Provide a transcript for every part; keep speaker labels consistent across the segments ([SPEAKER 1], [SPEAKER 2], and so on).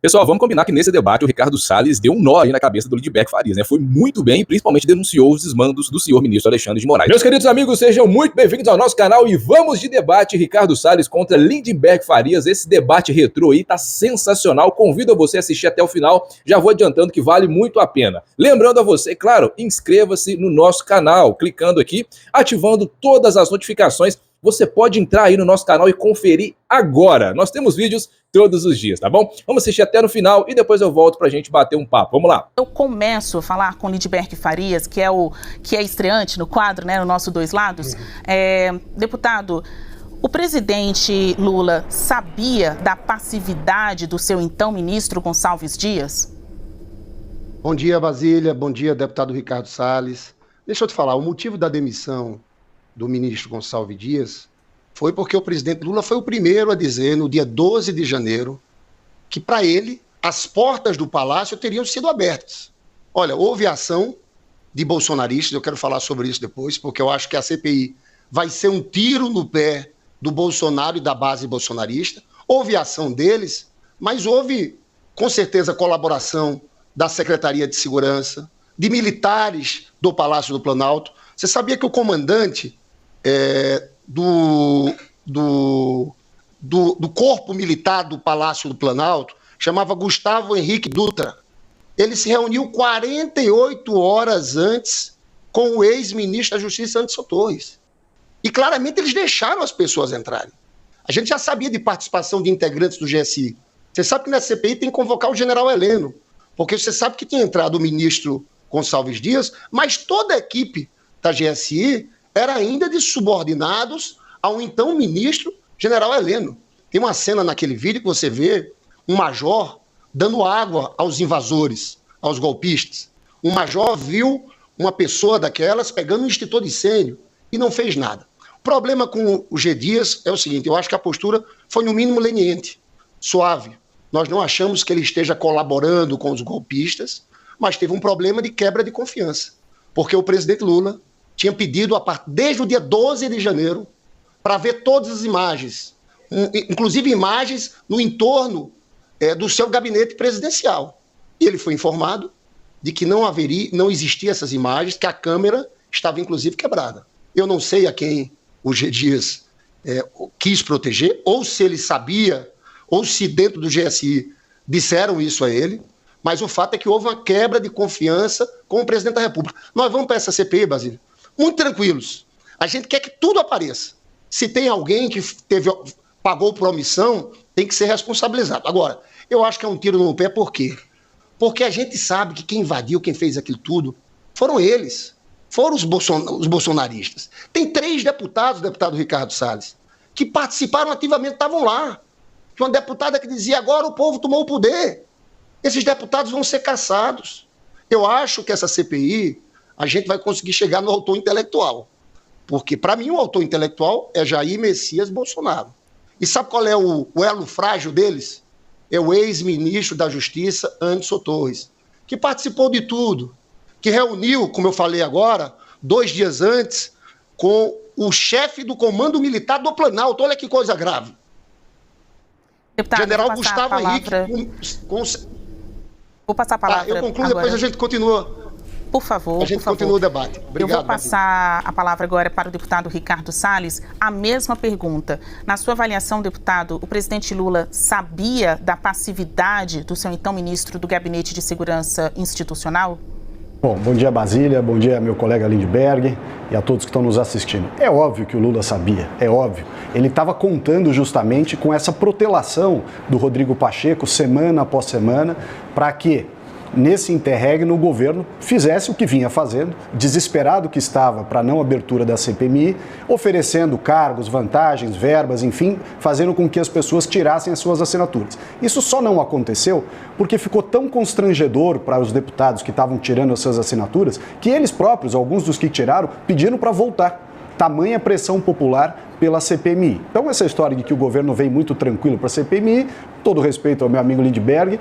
[SPEAKER 1] Pessoal, vamos combinar que nesse debate o Ricardo Salles deu um nó aí na cabeça do Lindbergh Farias, né? Foi muito bem e principalmente denunciou os desmandos do senhor ministro Alexandre de Moraes. Meus queridos amigos, sejam muito bem-vindos ao nosso canal e vamos de debate Ricardo Salles contra Lindbergh Farias. Esse debate retrô aí tá sensacional, convido a você a assistir até o final, já vou adiantando que vale muito a pena. Lembrando a você, claro, inscreva-se no nosso canal, clicando aqui, ativando todas as notificações. Você pode entrar aí no nosso canal e conferir agora. Nós temos vídeos todos os dias, tá bom? Vamos assistir até no final e depois eu volto pra gente bater um papo. Vamos lá.
[SPEAKER 2] Eu começo a falar com Lindbergh Farias, que é estreante no quadro, né, no nosso Dois Lados. Deputado, o presidente Lula sabia da passividade do seu então ministro Gonçalves Dias?
[SPEAKER 3] Bom dia, Basília. Bom dia, deputado Ricardo Salles. Deixa eu te falar, o motivo da demissão do ministro Gonçalves Dias foi porque o presidente Lula foi o primeiro a dizer, no dia 12 de janeiro, que para ele as portas do palácio teriam sido abertas. Olha, houve ação de bolsonaristas, eu quero falar sobre isso depois, porque eu acho que a CPI vai ser um tiro no pé do Bolsonaro e da base bolsonarista. Houve ação deles, mas houve, com certeza, colaboração da Secretaria de Segurança, de militares do Palácio do Planalto. Você sabia que o comandante do corpo militar do Palácio do Planalto chamava Gustavo Henrique Dutra. Ele se reuniu 48 horas antes com o ex-ministro da Justiça, Anderson Torres. E claramente eles deixaram as pessoas entrarem. A gente já sabia de participação de integrantes do GSI. Você sabe que na CPI tem que convocar o general Heleno, porque você sabe que tinha entrado o ministro Gonçalves Dias, mas toda a equipe da GSI era ainda de subordinados ao então ministro general Heleno. Tem uma cena naquele vídeo que você vê um major dando água aos invasores, aos golpistas. Um major viu uma pessoa daquelas pegando um extintor de incêndio e não fez nada. O problema com o G. Dias é o seguinte, eu acho que a postura foi no mínimo leniente, suave. Nós não achamos que ele esteja colaborando com os golpistas, mas teve um problema de quebra de confiança, porque o presidente Lula tinha pedido, desde o dia 12 de janeiro, para ver todas as imagens, inclusive imagens no entorno do seu gabinete presidencial. E ele foi informado de que não existiam essas imagens, que a câmera estava inclusive quebrada. Eu não sei a quem o G. Dias quis proteger, ou se ele sabia, ou se dentro do GSI disseram isso a ele, mas o fato é que houve uma quebra de confiança com o presidente da República. Nós vamos para essa CPI, Basílio, muito tranquilos. A gente quer que tudo apareça. Se tem alguém que pagou por omissão, tem que ser responsabilizado. Agora, eu acho que é um tiro no pé, por quê? Porque a gente sabe que quem invadiu, quem fez aquilo tudo, foram eles. Foram os bolsonaristas. Tem 3 deputados, deputado Ricardo Salles, que participaram ativamente, estavam lá. Tinha uma deputada que dizia, agora o povo tomou o poder. Esses deputados vão ser caçados. Eu acho que essa CPI, a gente vai conseguir chegar no autor intelectual. Porque, para mim, o autor intelectual é Jair Messias Bolsonaro. E sabe qual é o elo frágil deles? É o ex-ministro da Justiça, Anderson Torres, que participou de tudo, que reuniu, como eu falei agora, 2 dias antes, com o chefe do Comando Militar do Planalto. Olha que coisa grave.
[SPEAKER 2] Deputado,
[SPEAKER 3] General Gustavo Henrique.
[SPEAKER 2] Vou passar a palavra.
[SPEAKER 3] Eu concluo, agora. Depois a gente continua.
[SPEAKER 2] Por favor,
[SPEAKER 3] a gente continua o debate. Obrigado,
[SPEAKER 2] eu vou passar a palavra agora para o deputado Ricardo Salles. A mesma pergunta. Na sua avaliação, deputado, o presidente Lula sabia da passividade do seu então ministro do Gabinete de Segurança Institucional?
[SPEAKER 4] Bom dia, Basília, bom dia, meu colega Lindbergh e a todos que estão nos assistindo. É óbvio que o Lula sabia, é óbvio. Ele estava contando justamente com essa protelação do Rodrigo Pacheco, semana após semana, para que, nesse interregno, o governo fizesse o que vinha fazendo, desesperado que estava para a não abertura da CPMI, oferecendo cargos, vantagens, verbas, enfim, fazendo com que as pessoas tirassem as suas assinaturas. Isso só não aconteceu porque ficou tão constrangedor para os deputados que estavam tirando as suas assinaturas, que eles próprios, alguns dos que tiraram, pediram para voltar. Tamanha pressão popular pela CPMI. Então, essa história de que o governo vem muito tranquilo para a CPMI, todo respeito ao meu amigo Lindbergh,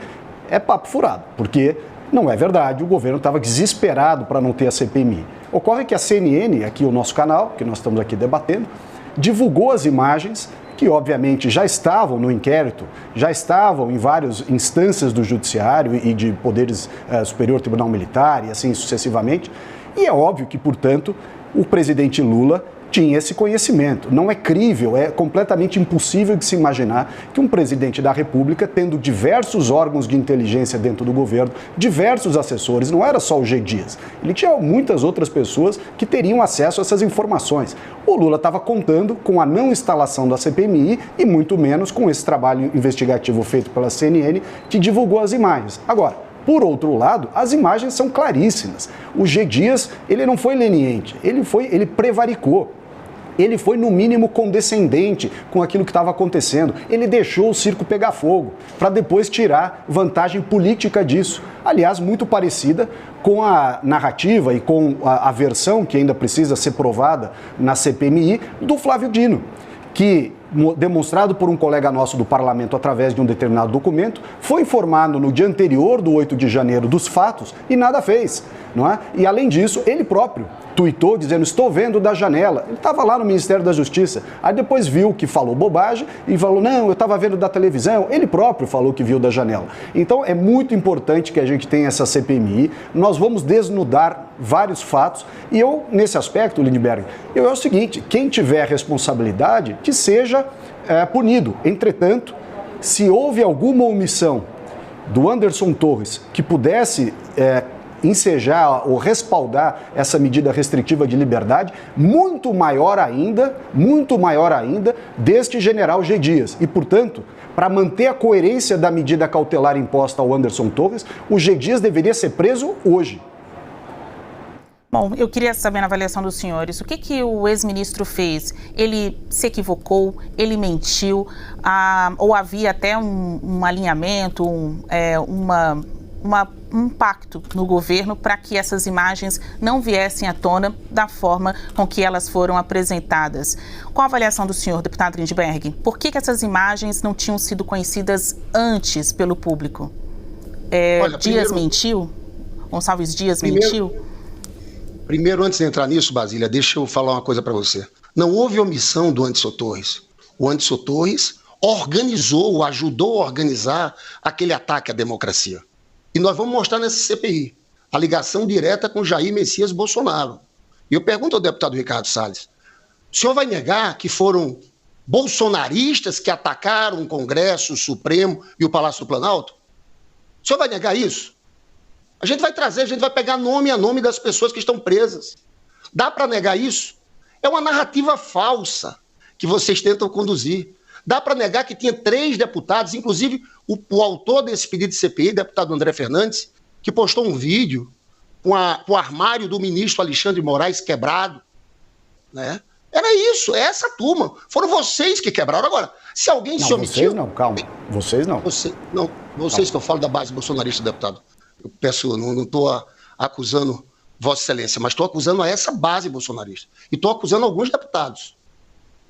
[SPEAKER 4] é papo furado, porque não é verdade, o governo estava desesperado para não ter a CPMI. Ocorre que a CNN, aqui o nosso canal, que nós estamos aqui debatendo, divulgou as imagens que obviamente já estavam no inquérito, já estavam em várias instâncias do Judiciário e de poderes Superior Tribunal Militar e assim sucessivamente. E é óbvio que, portanto, o presidente Lula tinha esse conhecimento. Não é crível, é completamente impossível de se imaginar que um presidente da República, tendo diversos órgãos de inteligência dentro do governo, diversos assessores, não era só o G. Dias, ele tinha muitas outras pessoas que teriam acesso a essas informações. O Lula estava contando com a não instalação da CPMI e muito menos com esse trabalho investigativo feito pela CNN, que divulgou as imagens. Agora, por outro lado, as imagens são claríssimas. O G. Dias, ele não foi leniente, ele prevaricou. Ele foi, no mínimo, condescendente com aquilo que estava acontecendo. Ele deixou o circo pegar fogo, para depois tirar vantagem política disso. Aliás, muito parecida com a narrativa e com a versão que ainda precisa ser provada na CPMI do Flávio Dino, que, demonstrado por um colega nosso do parlamento através de um determinado documento, foi informado no dia anterior do 8 de janeiro dos fatos e nada fez, não é? E além disso, ele próprio tuitou dizendo: estou vendo da janela. Ele estava lá no Ministério da Justiça. Aí depois viu que falou bobagem e falou: não, eu estava vendo da televisão. Ele próprio falou que viu da janela. Então é muito importante que a gente tenha essa CPMI. Nós vamos desnudar vários fatos e eu, nesse aspecto, Lindbergh, é o seguinte: quem tiver responsabilidade, que seja punido. Entretanto, se houve alguma omissão do Anderson Torres que pudesse ensejar ou respaldar essa medida restritiva de liberdade, muito maior ainda deste general G. Dias. E, portanto, para manter a coerência da medida cautelar imposta ao Anderson Torres, o G. Dias deveria ser preso hoje.
[SPEAKER 2] Bom, eu queria saber, na avaliação dos senhores, o que o ex-ministro fez? Ele se equivocou? Ele mentiu? Ou havia até um alinhamento, um pacto no governo para que essas imagens não viessem à tona da forma com que elas foram apresentadas? Qual a avaliação do senhor, deputado Lindbergh? Por que essas imagens não tinham sido conhecidas antes pelo público? Dias mentiu? Gonçalves Dias mentiu?
[SPEAKER 3] Primeiro, antes de entrar nisso, Basília, deixa eu falar uma coisa para você. Não houve omissão do Anderson Torres. O Anderson Torres ajudou a organizar aquele ataque à democracia. E nós vamos mostrar nessa CPI a ligação direta com Jair Messias Bolsonaro. E eu pergunto ao deputado Ricardo Salles: o senhor vai negar que foram bolsonaristas que atacaram o Congresso, o Supremo e o Palácio do Planalto? O senhor vai negar isso? A gente vai pegar nome a nome das pessoas que estão presas. Dá para negar isso? É uma narrativa falsa que vocês tentam conduzir. Dá para negar que tinha 3 deputados, inclusive o autor desse pedido de CPI, deputado André Fernandes, que postou um vídeo com o armário do ministro Alexandre de Moraes quebrado, né? Era isso, é essa turma. Foram vocês que quebraram. Agora, se alguém se omitiu...
[SPEAKER 4] Vocês não, calma. Vocês não.
[SPEAKER 3] Vocês que eu falo da base bolsonarista, deputado. Eu peço, não estou acusando Vossa Excelência, mas estou acusando a essa base bolsonarista. E estou acusando alguns deputados,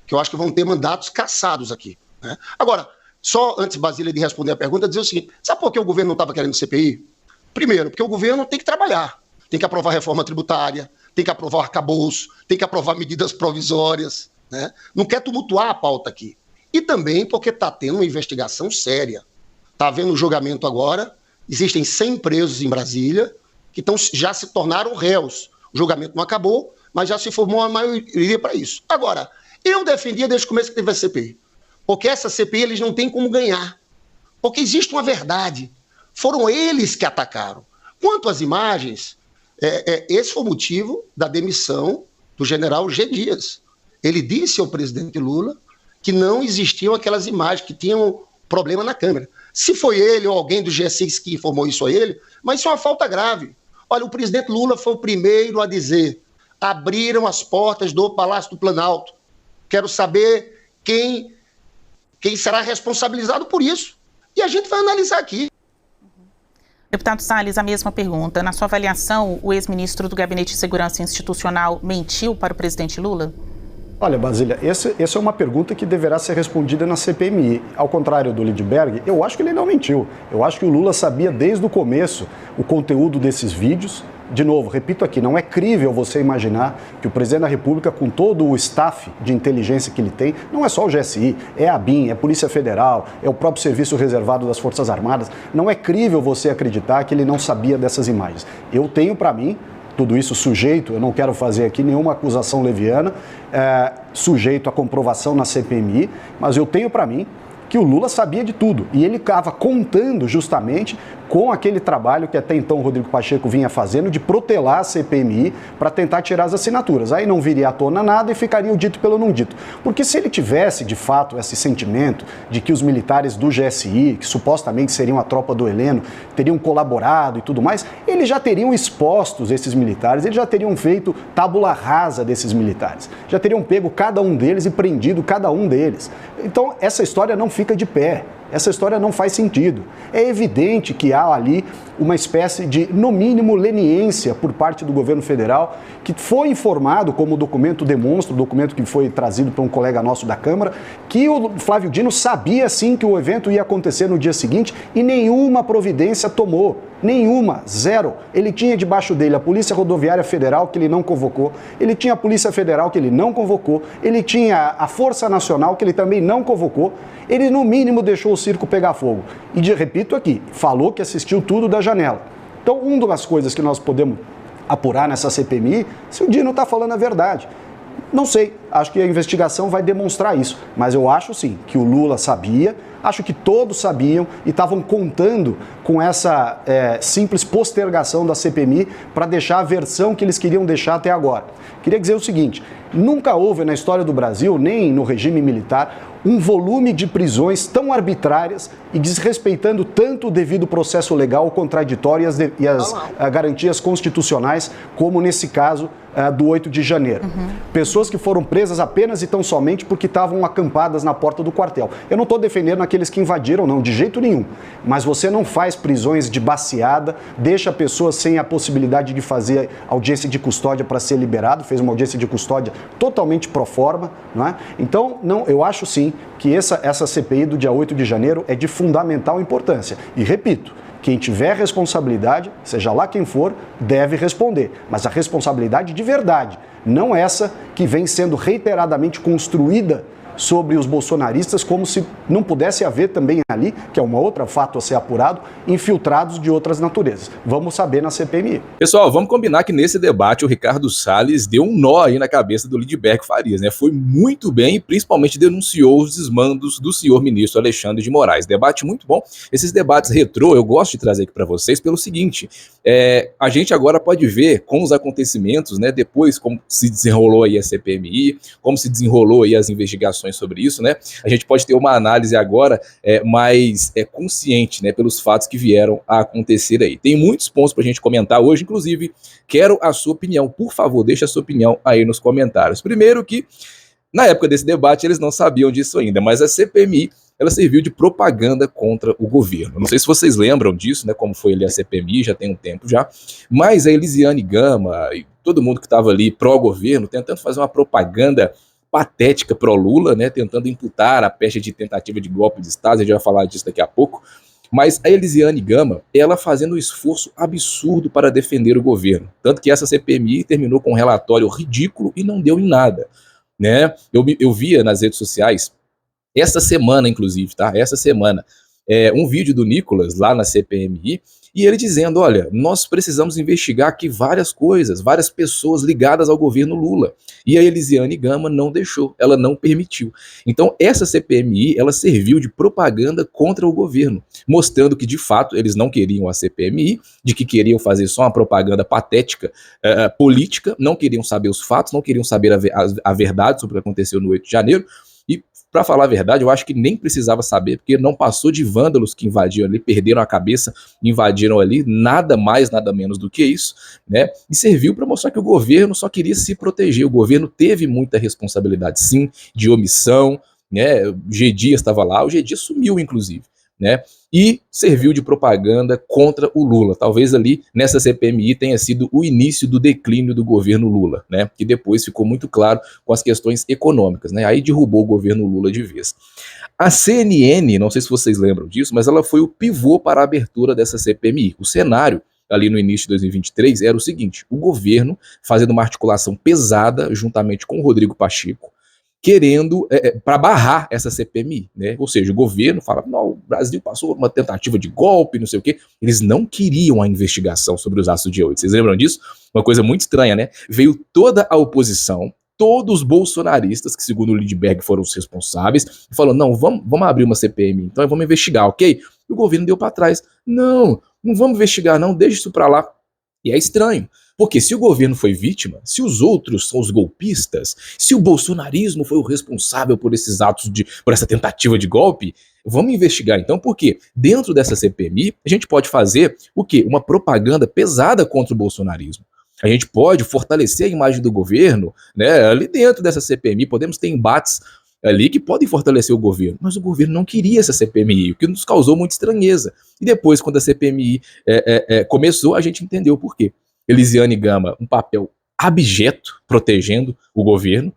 [SPEAKER 3] que eu acho que vão ter mandatos cassados aqui, né? Agora, só antes, Basília, de responder a pergunta, dizer o seguinte: sabe por que o governo não estava querendo CPI? Primeiro, porque o governo tem que trabalhar, tem que aprovar reforma tributária, tem que aprovar arcabouço, tem que aprovar medidas provisórias, né? Não quer tumultuar a pauta aqui. E também porque está tendo uma investigação séria. Está havendo um julgamento agora, existem 100 presos em Brasília que já se tornaram réus. O julgamento não acabou, mas já se formou a maioria para isso. Agora, eu defendia desde o começo que teve a CPI, porque essa CPI eles não têm como ganhar, porque existe uma verdade. Foram eles que atacaram. Quanto às imagens, esse foi o motivo da demissão do general G. Dias. Ele disse ao presidente Lula que não existiam aquelas imagens, que tinham problema na câmera. Se foi ele ou alguém do G6 que informou isso a ele, mas isso é uma falta grave. Olha, o presidente Lula foi o primeiro a dizer: abriram as portas do Palácio do Planalto. Quero saber quem será responsabilizado por isso. E a gente vai analisar aqui.
[SPEAKER 2] Deputado Salles, a mesma pergunta. Na sua avaliação, o ex-ministro do Gabinete de Segurança Institucional mentiu para o presidente Lula?
[SPEAKER 4] Olha, Basília, essa é uma pergunta que deverá ser respondida na CPMI. Ao contrário do Lindbergh, eu acho que ele não mentiu. Eu acho que o Lula sabia desde o começo o conteúdo desses vídeos, de novo, repito aqui, não é crível você imaginar que o presidente da República, com todo o staff de inteligência que ele tem, não é só o GSI, é a ABIN, é a Polícia Federal, é o próprio Serviço Reservado das Forças Armadas, não é crível você acreditar que ele não sabia dessas imagens. Eu tenho para mim, tudo isso sujeito, eu não quero fazer aqui nenhuma acusação leviana, sujeito à comprovação na CPMI, mas eu tenho para mim que o Lula sabia de tudo e ele estava contando justamente com aquele trabalho que até então o Rodrigo Pacheco vinha fazendo de protelar a CPMI para tentar tirar as assinaturas. Aí não viria à tona nada e ficaria o dito pelo não dito. Porque se ele tivesse, de fato, esse sentimento de que os militares do GSI, que supostamente seriam a tropa do Heleno, teriam colaborado e tudo mais, eles já teriam expostos esses militares, eles já teriam feito tábula rasa desses militares, já teriam pego cada um deles e prendido cada um deles. Então, essa história não fica de pé. Essa história não faz sentido. É evidente que há ali uma espécie de, no mínimo, leniência por parte do governo federal, que foi informado, como o documento demonstra, o documento que foi trazido por um colega nosso da Câmara, que o Flávio Dino sabia sim que o evento ia acontecer no dia seguinte e nenhuma providência tomou. Nenhuma, zero. Ele tinha debaixo dele a Polícia Rodoviária Federal, que ele não convocou, ele tinha a Polícia Federal, que ele não convocou, ele tinha a Força Nacional, que ele também não convocou, ele no mínimo deixou o circo pegar fogo. E repito aqui, falou que assistiu tudo da janela. Então, uma das coisas que nós podemos apurar nessa CPMI, se o Dino está falando a verdade. Não sei, acho que a investigação vai demonstrar isso, mas eu acho sim que o Lula sabia, acho que todos sabiam e estavam contando com essa simples postergação da CPMI para deixar a versão que eles queriam deixar até agora. Queria dizer o seguinte, nunca houve na história do Brasil, nem no regime militar, um volume de prisões tão arbitrárias e desrespeitando tanto o devido processo legal, o contraditório e as garantias constitucionais, como nesse caso do 8 de janeiro. Pessoas que foram presas apenas e tão somente porque estavam acampadas na porta do quartel. Eu não estou defendendo aqueles que invadiram, não, de jeito nenhum. Mas você não faz prisões de baseada, deixa a pessoa sem a possibilidade de fazer audiência de custódia para ser liberado, fez uma audiência de custódia totalmente pro forma, não é? Então, não, eu acho sim que essa CPI do dia 8 de janeiro é de fundamental importância. E repito, quem tiver responsabilidade, seja lá quem for, deve responder. Mas a responsabilidade de verdade, não essa que vem sendo reiteradamente construída sobre os bolsonaristas, como se não pudesse haver também ali, que é um outro fato a ser apurado, infiltrados de outras naturezas. Vamos saber na CPMI.
[SPEAKER 1] Pessoal, vamos combinar que nesse debate o Ricardo Salles deu um nó aí na cabeça do Lindbergh Farias, né? Foi muito bem e principalmente denunciou os desmandos do senhor ministro Alexandre de Moraes. Debate muito bom. Esses debates retrô eu gosto de trazer aqui para vocês pelo seguinte, a gente agora pode ver com os acontecimentos, né, depois como se desenrolou aí a CPMI, como se desenrolou aí as investigações sobre isso, né? A gente pode ter uma análise agora mais consciente, né, pelos fatos que vieram a acontecer aí. Tem muitos pontos para a gente comentar hoje, inclusive quero a sua opinião. Por favor, deixe a sua opinião aí nos comentários. Primeiro que, na época desse debate, eles não sabiam disso ainda, mas a CPMI, ela serviu de propaganda contra o governo. Não sei se vocês lembram disso, né, como foi ali a CPMI, já tem um tempo já, mas a Elisiane Gama e todo mundo que estava ali pró-governo, tentando fazer uma propaganda patética pró-Lula, né, tentando imputar a pecha de tentativa de golpe de Estado, a gente vai falar disso daqui a pouco, mas a Elisiane Gama, ela fazendo um esforço absurdo para defender o governo, tanto que essa CPMI terminou com um relatório ridículo e não deu em nada, né? Eu via nas redes sociais, essa semana inclusive, tá? Essa semana, um vídeo do Nicolas lá na CPMI, e ele dizendo, olha, nós precisamos investigar aqui várias coisas, várias pessoas ligadas ao governo Lula. E a Elisiane Gama não deixou, ela não permitiu. Então essa CPMI, ela serviu de propaganda contra o governo, mostrando que de fato eles não queriam a CPMI, de que queriam fazer só uma propaganda patética política, não queriam saber os fatos, não queriam saber a verdade sobre o que aconteceu no 8 de janeiro, e para falar a verdade, eu acho que nem precisava saber, porque não passou de vândalos que invadiram ali, perderam a cabeça, invadiram ali, nada mais, nada menos do que isso, né? E serviu para mostrar que o governo só queria se proteger. O governo teve muita responsabilidade, sim, de omissão, né? O G. Dias estava lá, o G. Dias sumiu, inclusive, né? E serviu de propaganda contra o Lula. Talvez ali nessa CPMI tenha sido o início do declínio do governo Lula, né? Que depois ficou muito claro com as questões econômicas, né? Aí derrubou o governo Lula de vez. A CNN, não sei se vocês lembram disso, mas ela foi o pivô para a abertura dessa CPMI. O cenário ali no início de 2023 era o seguinte: o governo fazendo uma articulação pesada juntamente com o Rodrigo Pacheco, querendo para barrar essa CPMI, né? Ou seja, o governo fala, não, o Brasil passou uma tentativa de golpe, não sei o quê. Eles não queriam a investigação sobre os atos do dia 8. Vocês lembram disso? Uma coisa muito estranha, né? Veio toda a oposição, todos os bolsonaristas, que segundo o Lindbergh foram os responsáveis, e falou, não, vamos abrir uma CPMI, então vamos investigar, ok? E o governo deu para trás. Não vamos investigar não, deixa isso para lá. E é estranho, porque se o governo foi vítima, se os outros são os golpistas, se o bolsonarismo foi o responsável por esses atos, por essa tentativa de golpe, vamos investigar então, porque dentro dessa CPMI a gente pode fazer o quê? Uma propaganda pesada contra o bolsonarismo. A gente pode fortalecer a imagem do governo, né, ali dentro dessa CPMI, podemos ter embates ali que podem fortalecer o governo, mas o governo não queria essa CPMI, o que nos causou muita estranheza. E depois, quando a CPMI começou, a gente entendeu por quê. Elisiane Gama, um papel abjeto, protegendo o governo,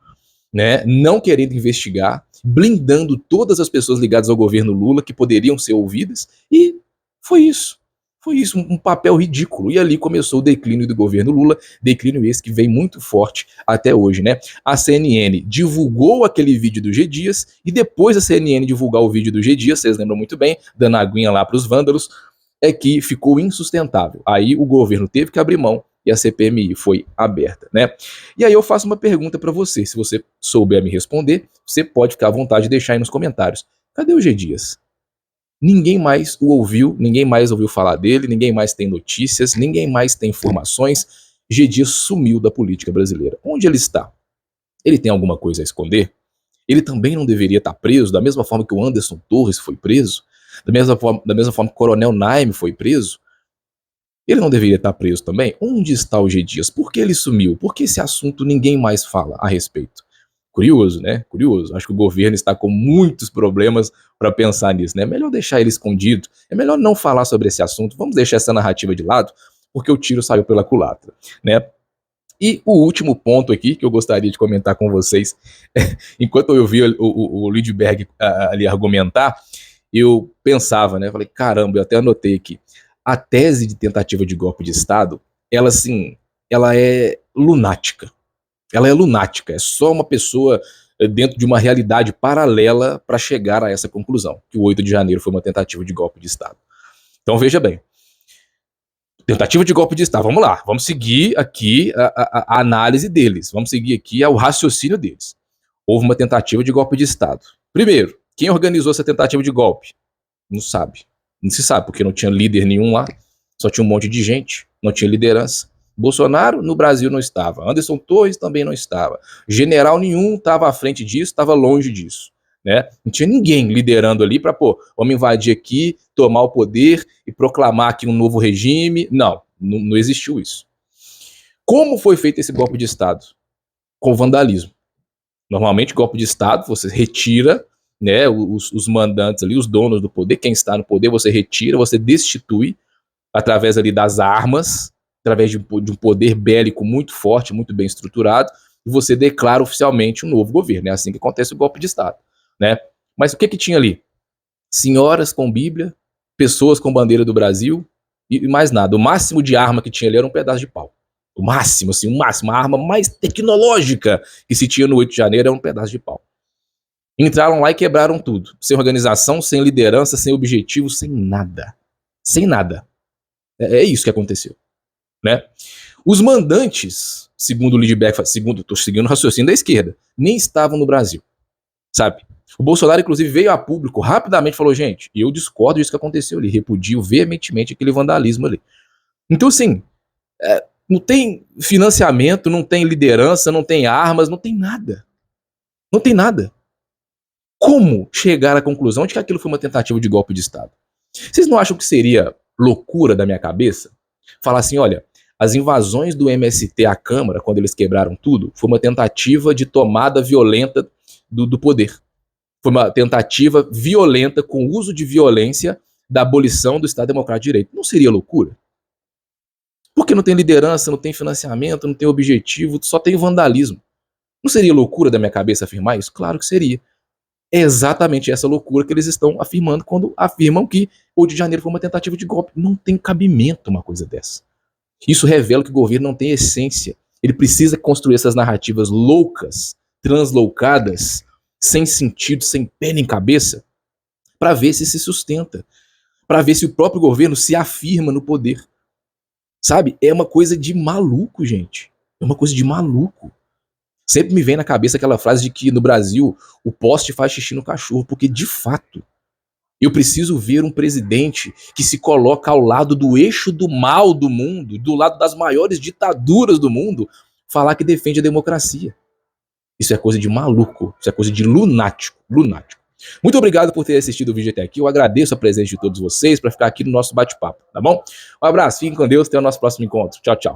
[SPEAKER 1] né, não querendo investigar, blindando todas as pessoas ligadas ao governo Lula que poderiam ser ouvidas, e foi isso. Foi isso, um papel ridículo. E ali começou o declínio do governo Lula, declínio esse que vem muito forte até hoje, né? A CNN divulgou aquele vídeo do G Dias, e depois da CNN divulgar o vídeo do G Dias, vocês lembram muito bem, dando aguinha lá para os vândalos, é que ficou insustentável. Aí o governo teve que abrir mão e a CPMI foi aberta, né? E aí eu faço uma pergunta para você, se você souber me responder, você pode ficar à vontade de deixar aí nos comentários. Cadê o G Dias? Ninguém mais o ouviu, ninguém mais ouviu falar dele, ninguém mais tem notícias, ninguém mais tem informações. G Dias sumiu da política brasileira. Onde ele está? Ele tem alguma coisa a esconder? Ele também não deveria estar preso, da mesma forma que o Anderson Torres foi preso, da mesma forma que o Coronel Naime foi preso? Ele não deveria estar preso também? Onde está o G Dias? Por que ele sumiu? Por que esse assunto ninguém mais fala a respeito? Curioso, né? Curioso. Acho que o governo está com muitos problemas para pensar nisso, né? É melhor deixar ele escondido, é melhor não falar sobre esse assunto, vamos deixar essa narrativa de lado, porque o tiro saiu pela culatra, né? E o último ponto aqui que eu gostaria de comentar com vocês, enquanto eu vi o Lindbergh ali argumentar, eu pensava, né? Falei, caramba, eu até anotei aqui. A tese de tentativa de golpe de Estado, ela, assim, ela é lunática. Ela é lunática, é só uma pessoa dentro de uma realidade paralela para chegar a essa conclusão, que o 8 de janeiro foi uma tentativa de golpe de Estado. Então veja bem, tentativa de golpe de Estado, vamos lá, vamos seguir aqui a análise deles, vamos seguir aqui o raciocínio deles. Houve uma tentativa de golpe de Estado. Primeiro, quem organizou essa tentativa de golpe? Não sabe, não se sabe, porque não tinha líder nenhum lá, só tinha um monte de gente, não tinha liderança. Bolsonaro no Brasil não estava, Anderson Torres também não estava, general nenhum estava à frente disso, estava longe disso, né? Não tinha ninguém liderando ali para, vamos invadir aqui, tomar o poder e proclamar aqui um novo regime. Não existiu isso. Como foi feito esse golpe de Estado? Com vandalismo. Normalmente, golpe de Estado, você retira, né, os mandantes ali, os donos do poder, quem está no poder, você retira, você destitui através ali das armas, através de um poder bélico muito forte, muito bem estruturado, e você declara oficialmente um novo governo. É assim que acontece o golpe de Estado, né? Mas o que tinha ali? Senhoras com Bíblia, pessoas com bandeira do Brasil e mais nada. O máximo de arma que tinha ali era um pedaço de pau. O máximo, assim, a arma mais tecnológica que se tinha no 8 de janeiro era um pedaço de pau. Entraram lá e quebraram tudo. Sem organização, sem liderança, sem objetivo, sem nada. Sem nada. É isso que aconteceu, né? Os mandantes, segundo o Lindbergh, estou seguindo o raciocínio da esquerda, nem estavam no Brasil, sabe? O Bolsonaro, inclusive, veio a público rapidamente e falou, gente, eu discordo disso que aconteceu ali, repudio veementemente aquele vandalismo ali. Então, assim, não tem financiamento, não tem liderança, não tem armas, não tem nada. Não tem nada. Como chegar à conclusão de que aquilo foi uma tentativa de golpe de Estado? Vocês não acham que seria loucura da minha cabeça falar assim, olha, as invasões do MST à Câmara, quando eles quebraram tudo, foi uma tentativa de tomada violenta do poder. Foi uma tentativa violenta, com uso de violência, da abolição do Estado Democrático de Direito. Não seria loucura? Porque não tem liderança, não tem financiamento, não tem objetivo, só tem vandalismo. Não seria loucura da minha cabeça afirmar isso? Claro que seria. É exatamente essa loucura que eles estão afirmando quando afirmam que o 8 de janeiro foi uma tentativa de golpe. Não tem cabimento uma coisa dessa. Isso revela que o governo não tem essência. Ele precisa construir essas narrativas loucas, transloucadas, sem sentido, sem pé nem cabeça, para ver se sustenta, para ver se o próprio governo se afirma no poder. Sabe? É uma coisa de maluco, gente. É uma coisa de maluco. Sempre me vem na cabeça aquela frase de que no Brasil o poste faz xixi no cachorro, porque de fato eu preciso ver um presidente que se coloca ao lado do eixo do mal do mundo, do lado das maiores ditaduras do mundo, falar que defende a democracia. Isso é coisa de maluco, isso é coisa de lunático, lunático. Muito obrigado por ter assistido o vídeo até aqui, eu agradeço a presença de todos vocês para ficar aqui no nosso bate-papo, tá bom? Um abraço, fiquem com Deus, até o nosso próximo encontro. Tchau, tchau.